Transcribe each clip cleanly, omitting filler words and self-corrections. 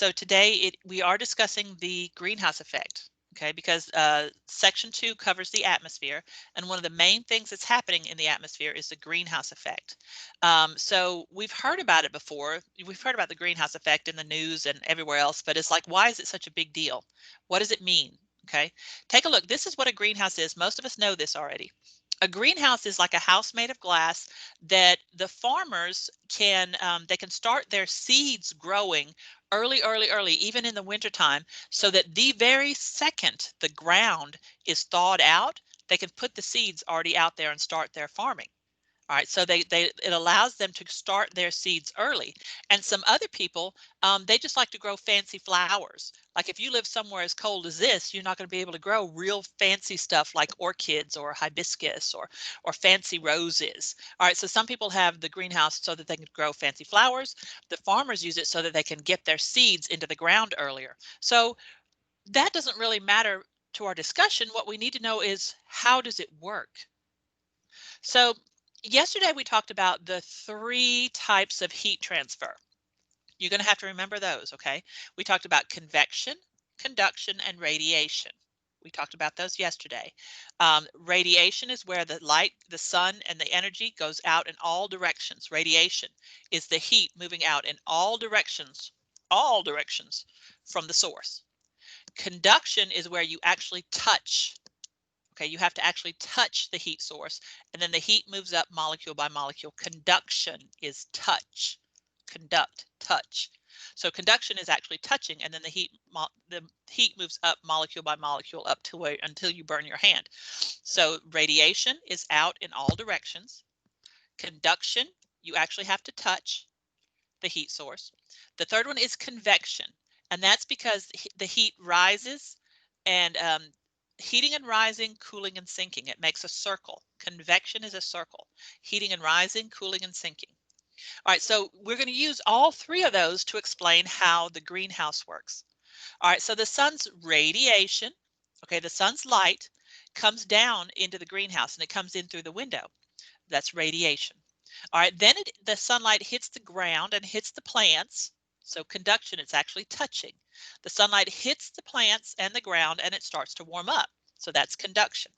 so today we are discussing the greenhouse effect, okay, because section 2 covers the atmosphere, and one of the main things that's happening in the atmosphere is the greenhouse effect. So we've heard about it before. We've heard about the greenhouse effect in the news and everywhere else, but it's like, why is it such a big deal? What does it mean? Okay, take a look. This is what a greenhouse is. Most of us know this already. A greenhouse is like a house made of glass that the farmers can they can start their seeds growing early, even in the wintertime, so that the very second the ground is thawed out, they can put the seeds already out there and start their farming. All right, so it allows them to start their seeds early. And some other people, they just like to grow fancy flowers. Like if you live somewhere as cold as this, you're not going to be able to grow real fancy stuff like orchids or hibiscus or fancy roses. All right, so some people have the greenhouse so that they can grow fancy flowers. The farmers use it so that they can get their seeds into the ground earlier. So that doesn't really matter to our discussion. What we need to know is, how does it work? So yesterday we talked about the 3 types of heat transfer. You're going to have to remember those, okay? We talked about convection, conduction, and radiation. We talked about those yesterday. Radiation is where the light, the sun, and the energy goes out in all directions. Radiation is the heat moving out in all directions from the source. Conduction is where you actually touch. Okay, you have to actually touch the heat source, and then the heat moves up molecule by molecule. Conduction is touch. Conduct, touch. So conduction is actually touching, and then the heat moves up molecule by molecule up to where until you burn your hand. So radiation is out in all directions. Conduction, you actually have to touch the heat source. The third one is convection, and that's because the heat rises and heating and rising, cooling and sinking. It makes a circle. Convection is a circle. Heating and rising, cooling and sinking. All right, so we're going to use all 3 of those to explain how the greenhouse works. All right, so the sun's radiation, okay, the sun's light comes down into the greenhouse and it comes in through the window. That's radiation. All right, then the sunlight hits the ground and hits the plants. So conduction, it's actually touching. The sunlight hits the plants and the ground and it starts to warm up. So that's conduction.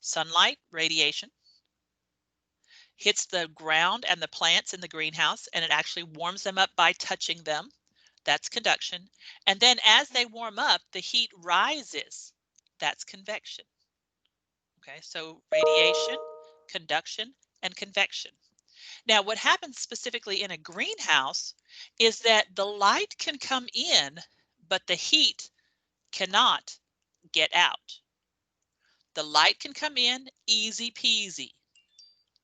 Sunlight, radiation, hits the ground and the plants in the greenhouse and it actually warms them up by touching them. That's conduction. And then as they warm up, the heat rises. That's convection. Okay, so radiation, conduction, and convection. Now, what happens specifically in a greenhouse is that the light can come in, but the heat cannot get out. The light can come in, easy peasy.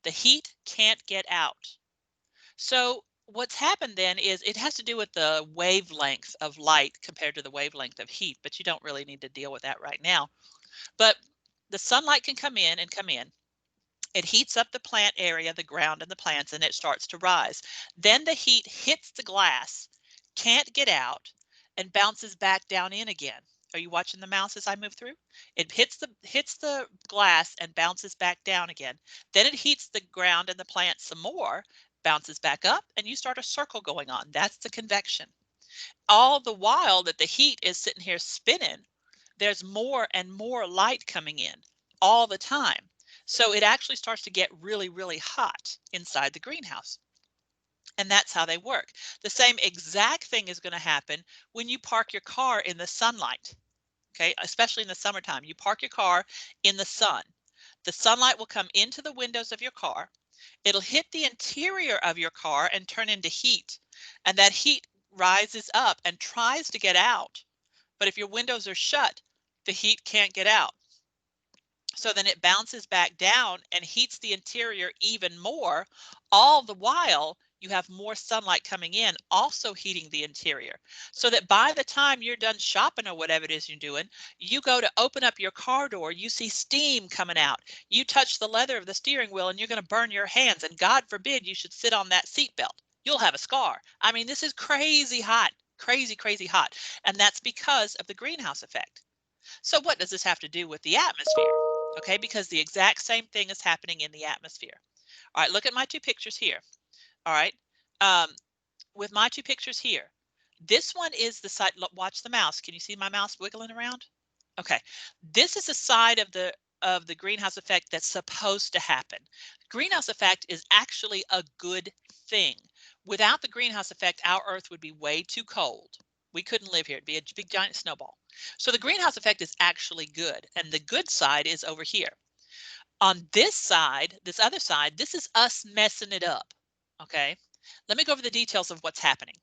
The heat can't get out. So what's happened then is it has to do with the wavelength of light compared to the wavelength of heat, but you don't really need to deal with that right now. But the sunlight can come in and come in. It heats up the plant area, the ground and the plants, and it starts to rise. Then the heat hits the glass, can't get out, and bounces back down in again. Are you watching the mouse as I move through? It hits the glass and bounces back down again. Then it heats the ground and the plant some more, bounces back up, and you start a circle going on. That's the convection. All the while that the heat is sitting here spinning, there's more and more light coming in all the time. So it actually starts to get really hot inside the greenhouse. And that's how they work. The same exact thing is going to happen when you park your car in the sunlight. Okay, especially in the summertime, you park your car in the sun. The sunlight will come into the windows of your car. It'll hit the interior of your car and turn into heat. And that heat rises up and tries to get out. But if your windows are shut, the heat can't get out. So then it bounces back down and heats the interior even more. All the while, you have more sunlight coming in, also heating the interior. So that by the time you're done shopping or whatever it is you're doing, you go to open up your car door, you see steam coming out. You touch the leather of the steering wheel and you're going to burn your hands. And God forbid you should sit on that seat belt. You'll have a scar. I mean, this is crazy hot, crazy hot. And that's because of the greenhouse effect. So what does this have to do with the atmosphere? Okay, because the exact same thing is happening in the atmosphere. All right, look at my 2 pictures here. All right, with my 2 pictures here, This one is the side, watch the mouse. Can you see my mouse wiggling around? Okay. This is the side of the greenhouse effect that's supposed to happen. Greenhouse effect is actually a good thing. Without the greenhouse effect, our Earth would be way too cold. We couldn't live here. It'd be a big giant snowball. So the greenhouse effect is actually good. And the good side is over here. On this side, this other side, this is us messing it up. Okay. Let me go over the details of what's happening.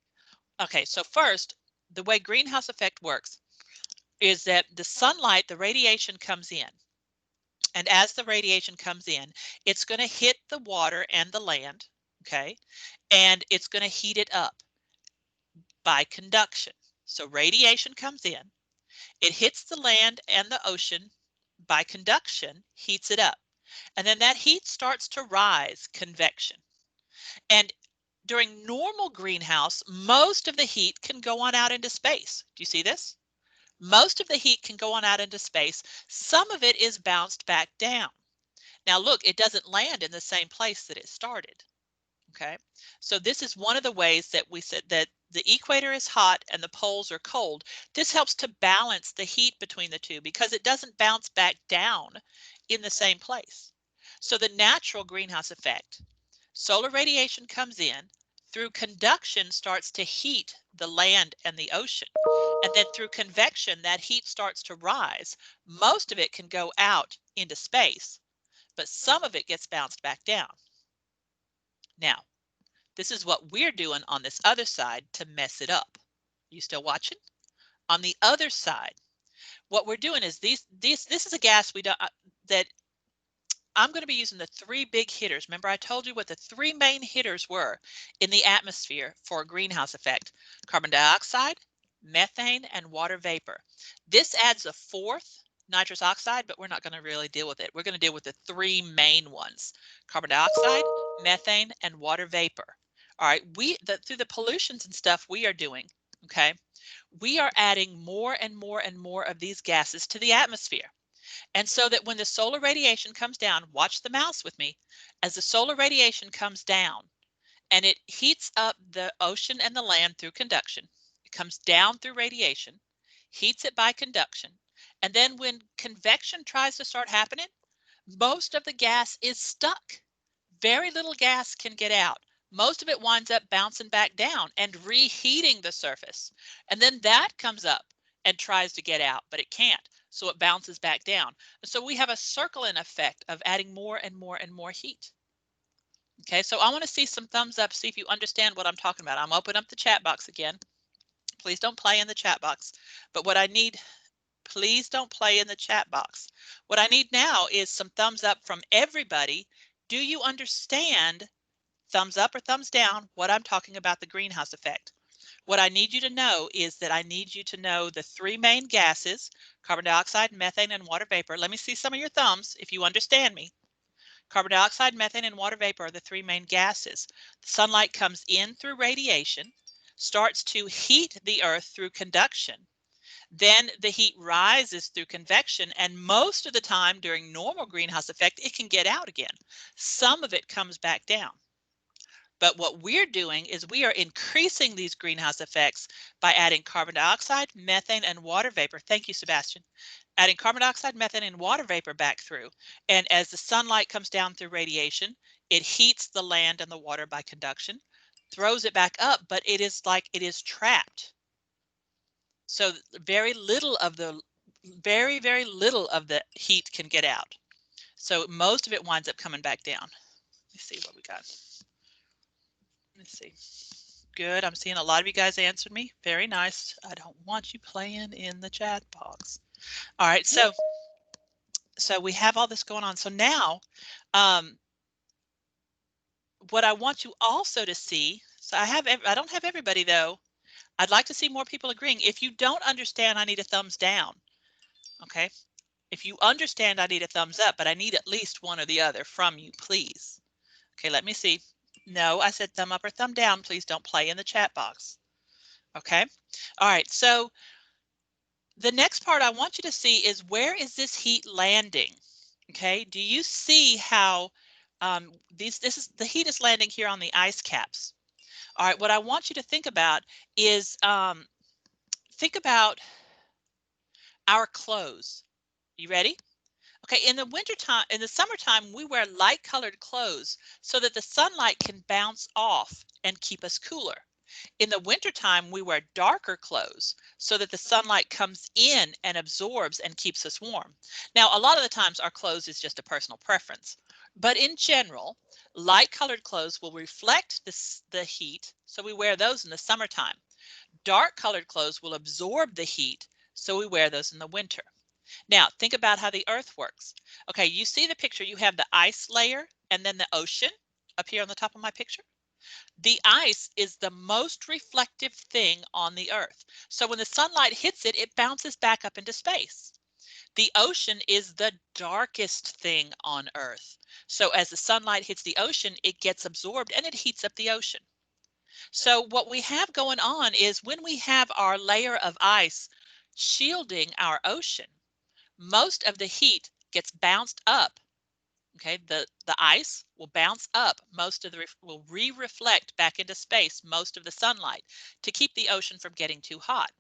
Okay, so first, the way greenhouse effect works is that the sunlight, the radiation comes in. And as the radiation comes in, it's going to hit the water and the land, okay? And it's going to heat it up by conduction. So radiation comes in, it hits the land and the ocean by conduction, heats it up. And then that heat starts to rise, convection. And during normal greenhouse, most of the heat can go on out into space. Do you see this? Most of the heat can go on out into space. Some of it is bounced back down. Now look, it doesn't land in the same place that it started. Okay, so this is one of the ways that we said that the equator is hot and the poles are cold. This helps to balance the heat between the two because it doesn't bounce back down in the same place. So the natural greenhouse effect, solar radiation comes in, through conduction starts to heat the land and the ocean. And then through convection, that heat starts to rise. Most of it can go out into space, but some of it gets bounced back down. Now, this is what we're doing on this other side to mess it up. You still watching? On the other side, what we're doing is this is a gas we don't that I'm going to be using the three big hitters. Remember, I told you what the three main hitters were in the atmosphere for a greenhouse effect: carbon dioxide, methane, and water vapor. This adds a fourth, nitrous oxide, but we're not going to really deal with it. We're going to deal with the three main ones: carbon dioxide, methane, and water vapor. All right, through the pollutions and stuff we are doing, okay, we are adding more and more and more of these gases to the atmosphere. And so that when the solar radiation comes down, watch the mouse with me, as the solar radiation comes down and it heats up the ocean and the land through conduction, it comes down through radiation, heats it by conduction. And then when convection tries to start happening, most of the gas is stuck. Very little gas can get out. Most of it winds up bouncing back down and reheating the surface. And then that comes up and tries to get out, but it can't. So it bounces back down. So we have a circling effect of adding more and more and more heat. Okay, so I want to see some thumbs up, see if you understand what I'm talking about. I'm opening up the chat box again. Please don't play in the chat box. But what I need, please don't play in the chat box. What I need now is some thumbs up from everybody. Do you understand, thumbs up or thumbs down, what I'm talking about, the greenhouse effect? What I need you to know is that I need you to know the three main gases: carbon dioxide, methane, and water vapor. Let me see some of your thumbs if you understand me. Carbon dioxide, methane, and water vapor are the three main gases. The sunlight comes in through radiation, starts to heat the earth through conduction. Then the heat rises through convection, and most of the time during normal greenhouse effect, it can get out again. Some of it comes back down. But what we're doing is we are increasing these greenhouse effects by adding carbon dioxide, methane, and water vapor. Thank you, Sebastian. Adding carbon dioxide, methane, and water vapor back through. And as the sunlight comes down through radiation, it heats the land and the water by conduction, throws it back up, but it is like it is trapped. So very little of the very little of the heat can get out. So most of it winds up coming back down. Let's see what we got. Let's see. Good. I'm seeing a lot of you guys answered me. Very nice. I don't want you playing in the chat box. All right. So we have all this going on. So now what I want you also to see, so I don't have everybody though. I'd like to see more people agreeing. If you don't understand, I need a thumbs down. Okay. If you understand, I need a thumbs up, but I need at least one or the other from you, please. Okay, let me see. No, I said thumb up or thumb down. Please don't play in the chat box. Okay. All right. So the next part I want you to see is, where is this heat landing? Okay. Do you see how the heat is landing here on the ice caps? All right, what I want you to think about is think about our clothes. You ready? Okay, in the wintertime, in the summertime, we wear light colored clothes so that the sunlight can bounce off and keep us cooler. In the wintertime, we wear darker clothes so that the sunlight comes in and absorbs and keeps us warm. Now, a lot of the times our clothes is just a personal preference, but in general, light colored clothes will reflect the heat, so we wear those in the summertime. Dark colored clothes will absorb the heat, so we wear those in the winter. Now, think about how the earth works. Okay, you see the picture, you have the ice layer and then the ocean up here on the top of my picture. The ice is the most reflective thing on the earth. So when the sunlight hits it, it bounces back up into space. The ocean is the darkest thing on earth. So as the sunlight hits the ocean, it gets absorbed and it heats up the ocean. So what we have going on is when we have our layer of ice shielding our ocean, most of the heat gets bounced up. Okay, the ice will bounce up, most of the will re-reflect back into space most of the sunlight to keep the ocean from getting too hot.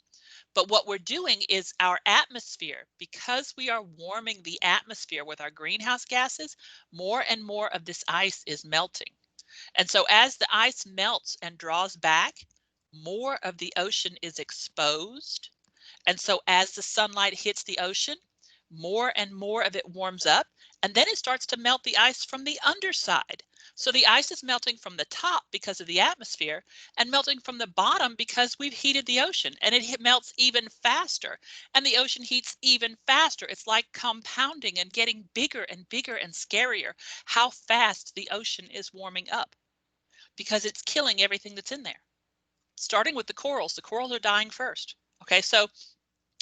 But what we're doing is our atmosphere, because we are warming the atmosphere with our greenhouse gases, more and more of this ice is melting. And so as the ice melts and draws back, more of the ocean is exposed. And so as the sunlight hits the ocean, more and more of it warms up, and then it starts to melt the ice from the underside. So the ice is melting from the top because of the atmosphere and melting from the bottom because we've heated the ocean, and it melts even faster, and the ocean heats even faster. It's like compounding and getting bigger and bigger and scarier how fast the ocean is warming up because it's killing everything that's in there. Starting with the corals are dying first. Okay, so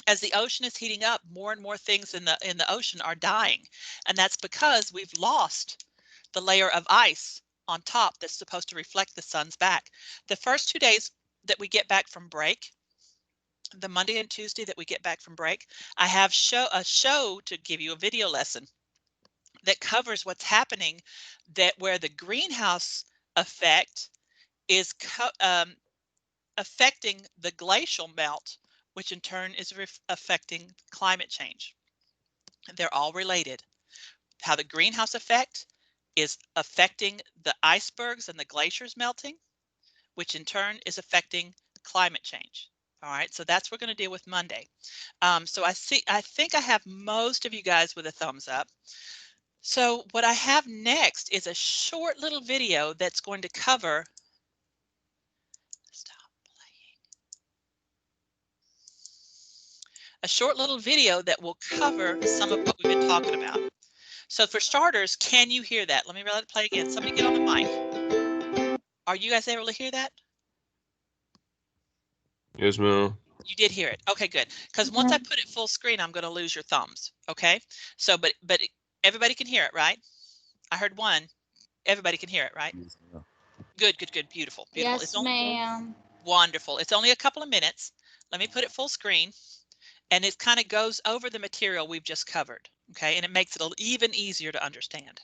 as the ocean is heating up, more and more things in the ocean are dying, and that's because we've lost the layer of ice on top that's supposed to reflect the sun's back. The first 2 days that we get back from break, the Monday and Tuesday that we get back from break, I have a show to give you a video lesson that covers what's happening, that where the greenhouse effect is affecting the glacial melt, which in turn is affecting climate change. They're all related. How the greenhouse effect is affecting the icebergs and the glaciers melting, which in turn is affecting climate change. All right, so that's what we're going to deal with Monday. So I think I have most of you guys with a thumbs up. So what I have next is a short little video that's going to cover. Stop playing. A short little video that will cover some of what we've been talking about. So for starters, can you hear that? Let me let it play again. Somebody get on the mic. Are you guys able to hear that? Yes, ma'am. You did hear it. Okay, good. Because once I put it full screen, I'm going to lose your thumbs. Okay. So, but everybody can hear it, right? I heard one. Everybody can hear it, right? Yes, ma'am. Good, good, good. Beautiful, beautiful. It's Yes, only ma'am. wonderful. It's only a couple of minutes. Let me put it full screen, and it kind of goes over the material we've just covered. Okay, and it makes it even easier to understand.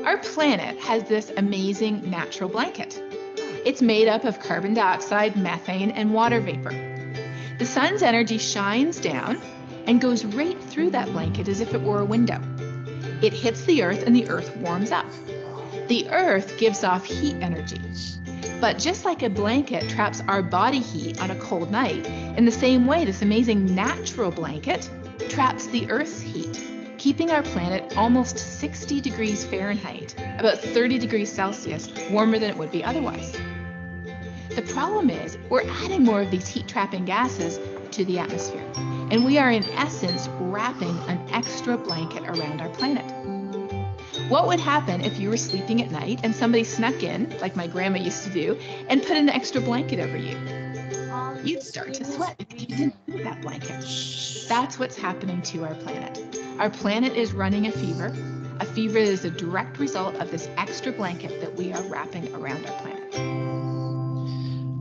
Our planet has this amazing natural blanket. It's made up of carbon dioxide, methane, and water vapor. The sun's energy shines down and goes right through that blanket as if it were a window. It hits the earth and the earth warms up. The earth gives off heat energy. But just like a blanket traps our body heat on a cold night, in the same way this amazing natural blanket traps the earth's heat, keeping our planet almost 60 degrees Fahrenheit, about 30 degrees Celsius, warmer than it would be otherwise. The problem is we're adding more of these heat-trapping gases to the atmosphere, and we are in essence wrapping an extra blanket around our planet. What would happen if you were sleeping at night and somebody snuck in, like my grandma used to do, and put an extra blanket over you? You'd start to sweat because you didn't need that blanket. That's what's happening to our planet. Our planet is running a fever. A fever is a direct result of this extra blanket that we are wrapping around our planet.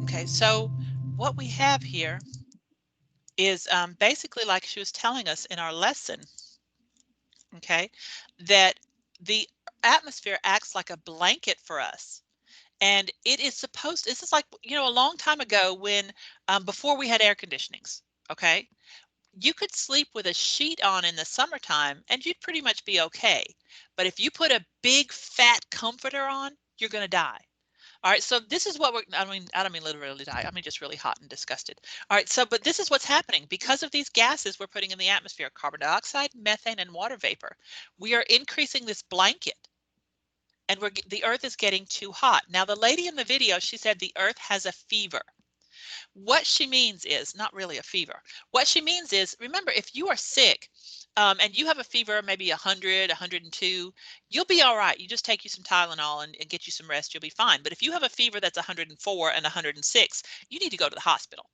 Okay, so what we have here is basically like she was telling us in our lesson, okay, that atmosphere acts like a blanket for us. And it is supposed, this is like, you know, a long time ago when, before we had air conditionings, okay? You could sleep with a sheet on in the summertime and you'd pretty much be okay. But if you put a big fat comforter on, you're going to die. All right, so this is what I don't mean literally die. I mean just really hot and disgusted. All right, so but this is what's happening because of these gases we're putting in the atmosphere, carbon dioxide, methane, and water vapor. We are increasing this blanket and the earth is getting too hot. Now the lady in the video, she said the earth has a fever. What she means is not really a fever. What she means is, remember, if you are sick and you have a fever, maybe 100, 102, you'll be all right. You just take you some Tylenol and get you some rest. You'll be fine. But if you have a fever that's 104 and 106, you need to go to the hospital.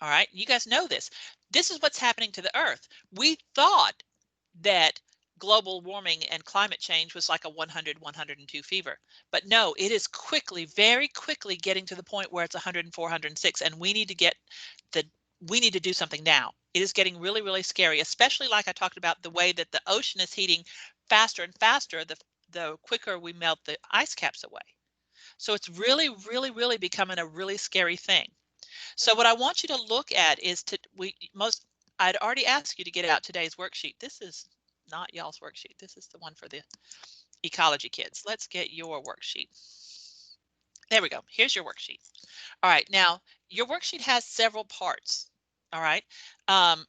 All right. You guys know this. This is what's happening to the earth. We thought that global warming and climate change was like a 100, 102 fever. But no, it is quickly, very quickly getting to the point where it's 104, 106, and we need to we need to do something now. It is getting really, really scary, especially like I talked about the way that the ocean is heating faster and faster, the quicker we melt the ice caps away. So it's really, really, really becoming a really scary thing. So what I want you to look at is I'd already asked you to get out today's worksheet. This is not y'all's worksheet. This is the one for the ecology kids. Let's get your worksheet. There we go. Here's your worksheet. All right. Now your worksheet has several parts. All right. Um,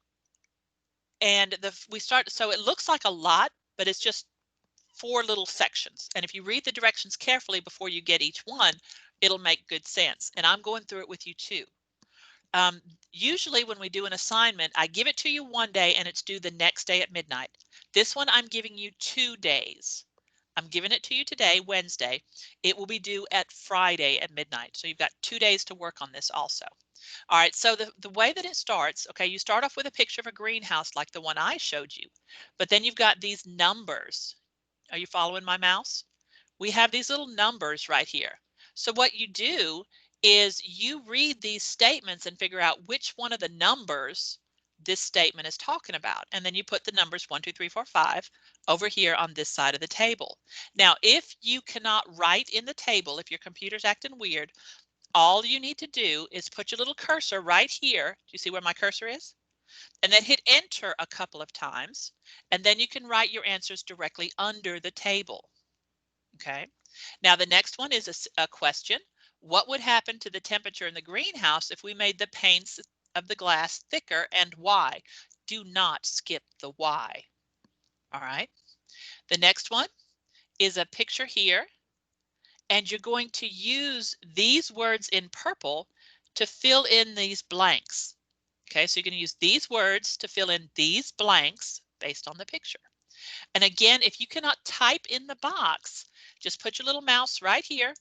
and so it looks like a lot, but it's just 4 little sections. And if you read the directions carefully before you get each one, it'll make good sense. And I'm going through it with you too. Um, Usually when we do an assignment, I give it to you one day and it's due the next day at midnight. This one I'm giving you 2 days. I'm giving it to you today, Wednesday. It will be due at Friday at midnight. So you've got 2 days to work on this also. All right, so the way that it starts, okay, you start off with a picture of a greenhouse like the one I showed you, but then you've got these numbers. Are you following my mouse? We have these little numbers right here. So what you do is you read these statements and figure out which one of the numbers this statement is talking about. And then you put the numbers 1, 2, 3, 4, 5 over here on this side of the table. Now, if you cannot write in the table, if your computer's acting weird, all you need to do is put your little cursor right here. Do you see where my cursor is? And then hit enter a couple of times. And then you can write your answers directly under the table. Okay. Now the next one is a question. What would happen to the temperature in the greenhouse if we made the panes of the glass thicker, and why? Do not skip the why. All right. The next one is a picture here, and you're going to use these words in purple to fill in these blanks. Okay, so you're going to use these words to fill in these blanks based on the picture. And again, if you cannot type in the box, just put your little mouse right here,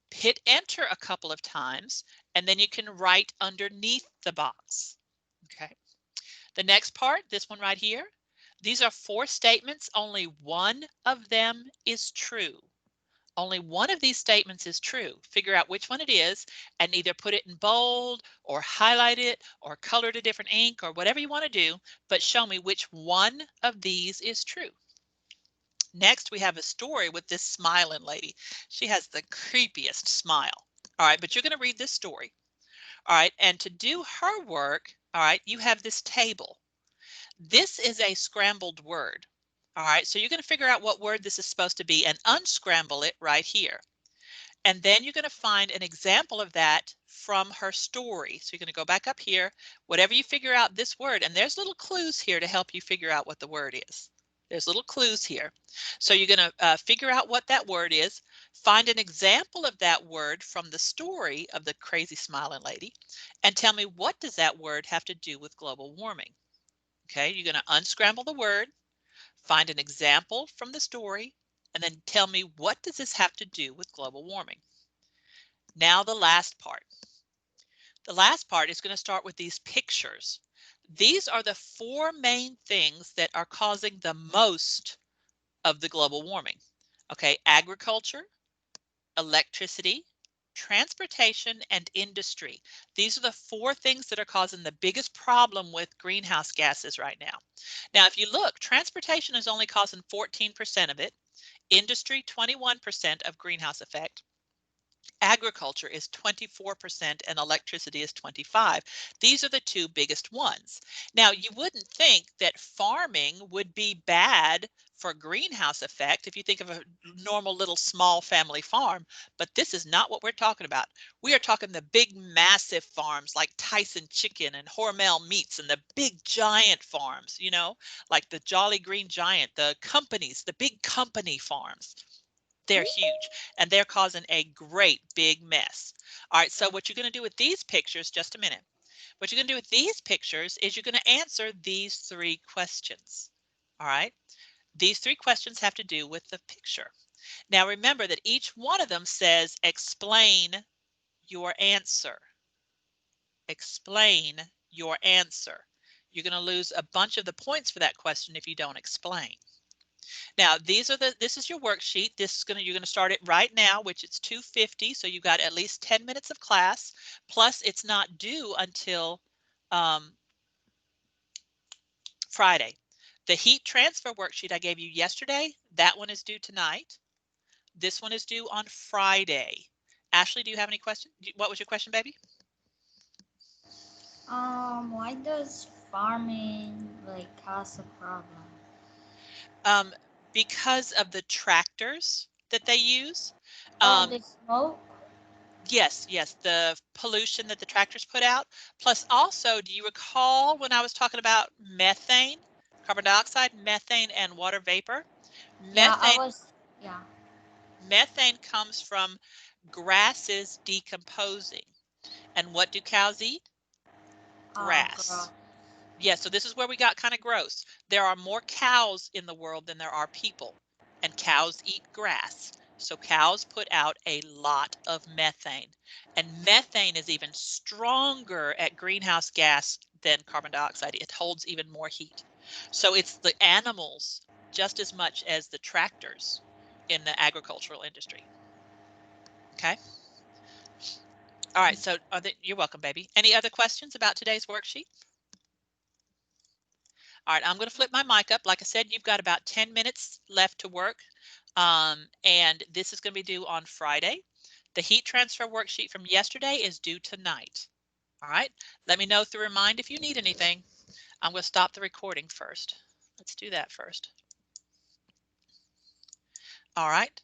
hit enter a couple of times, and then you can write underneath the box. Okay. The next part, this one right here, these are 4 statements. Only one of them is true. Only one of these statements is true. Figure out which one it is and either put it in bold or highlight it or color it a different ink or whatever you want to do, but show me which one of these is true. Next, we have a story with this smiling lady. She has the creepiest smile. All right, but you're going to read this story. All right, and to do her work, all right, you have this table. This is a scrambled word. All right, so you're going to figure out what word this is supposed to be and unscramble it right here. And then you're going to find an example of that from her story. So you're going to go back up here, whatever you figure out this word, and there's little clues here to help you figure out what the word is. There's little clues here. So you're going to figure out what that word is, find an example of that word from the story of the crazy smiling lady, and tell me, what does that word have to do with global warming? Okay, you're going to unscramble the word, find an example from the story, and then tell me, what does this have to do with global warming? Now the last part. The last part is going to start with these pictures. These are the 4 main things that are causing the most of the global warming. Okay, agriculture, electricity, transportation, and industry. These are the 4 things that are causing the biggest problem with greenhouse gases right now. Now, if you look, transportation is only causing 14% of it. Industry, 21% of greenhouse effect. Agriculture is 24% and electricity is 25. These are the two biggest ones. Now, you wouldn't think that farming would be bad for greenhouse effect if you think of a normal little small family farm, but this is not what we're talking about. We are talking the big massive farms like Tyson Chicken and Hormel Meats and the big giant farms, you know, like the Jolly Green Giant, the companies, the big company farms. They're huge and they're causing a great big mess. All right, so what you're going to do with these pictures, just a minute. What you're going to do with these pictures is you're going to answer these three questions. All right, these three questions have to do with the picture. Now remember that each one of them says explain your answer. Explain your answer. You're going to lose a bunch of the points for that question if you don't explain. Now, this is your worksheet. You're gonna start it right now, which it's 2:50, so you've got at least 10 minutes of class. Plus, it's not due until um, Friday. The heat transfer worksheet I gave you yesterday, that one is due tonight. This one is due on Friday. Ashley, do you have any questions? What was your question, baby? Why does farming like cause a problem? Um, because of the tractors that they use. Oh, Um, the smoke? Yes, yes, the pollution that the tractors put out. Plus also, do you recall when I was talking about methane, carbon dioxide, methane, and water vapor? Yeah, I Methane, was, yeah. methane comes from grasses decomposing. And what do cows eat? Girl. Grass. Yeah, so this is where we got kind of gross. There are more cows in the world than there are people, and cows eat grass. So cows put out a lot of methane. And methane is even stronger at greenhouse gas than carbon dioxide. It holds even more heat. So it's the animals just as much as the tractors in the agricultural industry. Okay. All right. So you're welcome, baby. Any other questions about today's worksheet? All right, I'm going to flip my mic up. Like I said, you've got about 10 minutes left to work, and this is going to be due on Friday. The heat transfer worksheet from yesterday is due tonight. All right, let me know through Remind if you need anything. I'm going to stop the recording first. Let's do that first. All right.